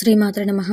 శ్రీమాత్రే నమః.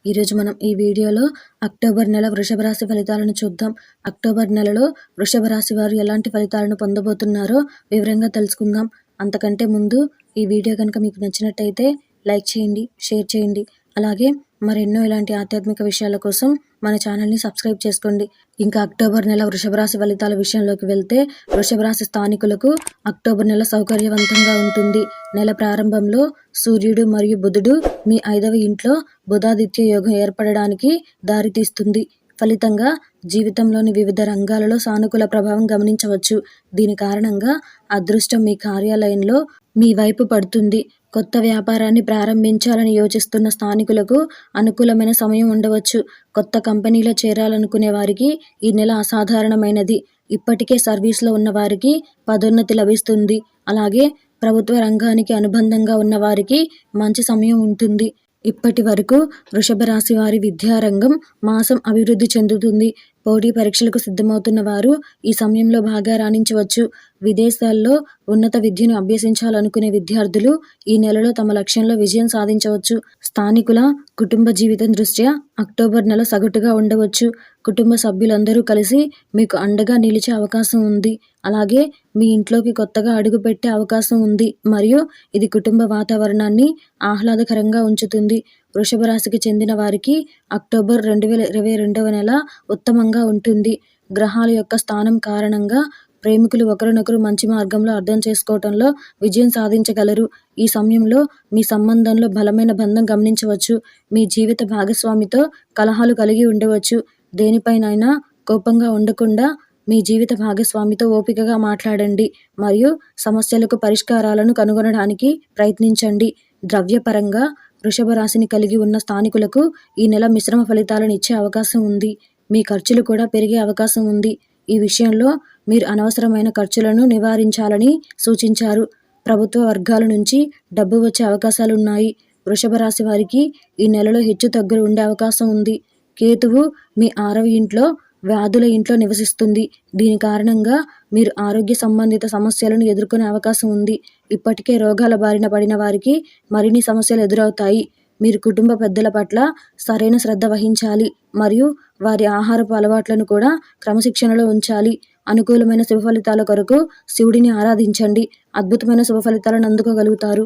ఈరోజు మనం ఈ వీడియోలో అక్టోబర్ నెల వృషభ రాశి ఫలితాలను చూద్దాం. అక్టోబర్ నెలలో వృషభ రాశి వారు ఎలాంటి ఫలితాలను పొందబోతున్నారో వివరంగా తెలుసుకుందాం. అంతకంటే ముందు ఈ వీడియో కనుక మీకు నచ్చినట్టయితే లైక్ చేయండి, షేర్ చేయండి. అలాగే మరెన్నో ఇలాంటి ఆధ్యాత్మిక విషయాల కోసం మన ఛానల్ని సబ్స్క్రైబ్ చేసుకోండి. ఇంకా అక్టోబర్ నెల వృషభ రాశి ఫలితాల విషయంలోకి వెళ్తే, వృషభ రాశి స్థానికులకు అక్టోబర్ నెల సౌకర్యవంతంగా ఉంటుంది. నెల ప్రారంభంలో సూర్యుడు మరియు బుధుడు మీ 5వ ఇంట్లో బుధాదిత్య యోగం ఏర్పడడానికి దారితీస్తుంది. ఫలితంగా జీవితంలోని వివిధ రంగాలలో సానుకూల ప్రభావం గమనించవచ్చు. దీని కారణంగా అదృష్టం మీ కార్యాలయంలో మీ వైపు పడుతుంది. కొత్త వ్యాపారాన్ని ప్రారంభించాలని యోచిస్తున్న స్థానికులకు అనుకూలమైన సమయం ఉండవచ్చు. కొత్త కంపెనీలో చేరాలనుకునే వారికి ఈ నెల అసాధారణమైనది. ఇప్పటికే సర్వీస్లో ఉన్న వారికి పదోన్నతి లభిస్తుంది. అలాగే ప్రభుత్వ రంగానికి అనుబంధంగా ఉన్న వారికి మంచి సమయం ఉంటుంది. ఇప్పటి వరకు వృషభ రాశి వారి విద్యారంగం మాసం అభివృద్ధి చెందుతుంది. పోటీ పరీక్షలకు సిద్ధమవుతున్న వారు ఈ సమయంలో బాగా రాణించవచ్చు. విదేశాల్లో ఉన్నత విద్యను అభ్యసించాలనుకునే విద్యార్థులు ఈ నెలలో తమ లక్ష్యంలో విజయం సాధించవచ్చు. స్థానికుల కుటుంబ జీవితం దృష్ట్యా అక్టోబర్ నెల సగటుగా ఉండవచ్చు. కుటుంబ సభ్యులందరూ కలిసి మీకు అండగా నిలిచే అవకాశం ఉంది. అలాగే మీ ఇంట్లోకి కొత్తగా అడుగుపెట్టే అవకాశం ఉంది మరియు ఇది కుటుంబ వాతావరణాన్ని ఆహ్లాదకరంగా ఉంచుతుంది. వృషభ రాశికి చెందిన వారికి అక్టోబర్ 2022వ నెల ఉత్తమంగా ఉంటుంది. గ్రహాల యొక్క స్థానం కారణంగా ప్రేమికులు ఒకరినొకరు మంచి మార్గంలో అర్థం చేసుకోవటంలో విజయం సాధించగలరు. ఈ సమయంలో మీ సంబంధంలో బలమైన బంధం గమనించవచ్చు. మీ జీవిత భాగస్వామితో కలహాలు కలిగి ఉండవచ్చు. దేనిపైనైనా కోపంగా ఉండకుండా మీ జీవిత భాగస్వామితో ఓపికగా మాట్లాడండి మరియు సమస్యలకు పరిష్కారాలను కనుగొనడానికి ప్రయత్నించండి. ద్రవ్యపరంగా వృషభ రాశిని కలిగి ఉన్న స్థానికులకు ఈ నెల మిశ్రమ ఫలితాలను ఇచ్చే అవకాశం ఉంది. మీ ఖర్చులు కూడా పెరిగే అవకాశం ఉంది. ఈ విషయంలో మీరు అనవసరమైన ఖర్చులను నివారించాలని సూచించారు. ప్రభుత్వ వర్గాల నుంచి డబ్బు వచ్చే అవకాశాలున్నాయి. వృషభ రాశి వారికి ఈ నెలలో హెచ్చు తగ్గులు ఉండే అవకాశం ఉంది. కేతువు మీ 6వ ఇంట్లో వ్యాధుల ఇంట్లో నివసిస్తుంది. దీని కారణంగా మీరు ఆరోగ్య సంబంధిత సమస్యలను ఎదుర్కొనే అవకాశం ఉంది. ఇప్పటికే రోగాల బారిన పడిన వారికి మరిన్ని సమస్యలు ఎదురవుతాయి. మీరు కుటుంబ పెద్దల పట్ల సరైన శ్రద్ధ వహించాలి మరియు వారి ఆహారపు అలవాట్లను కూడా క్రమశిక్షణలో ఉంచాలి. అనుకూలమైన శుభ ఫలితాల కొరకు శివుడిని ఆరాధించండి. అద్భుతమైన శుభ ఫలితాలను అందుకోగలుగుతారు.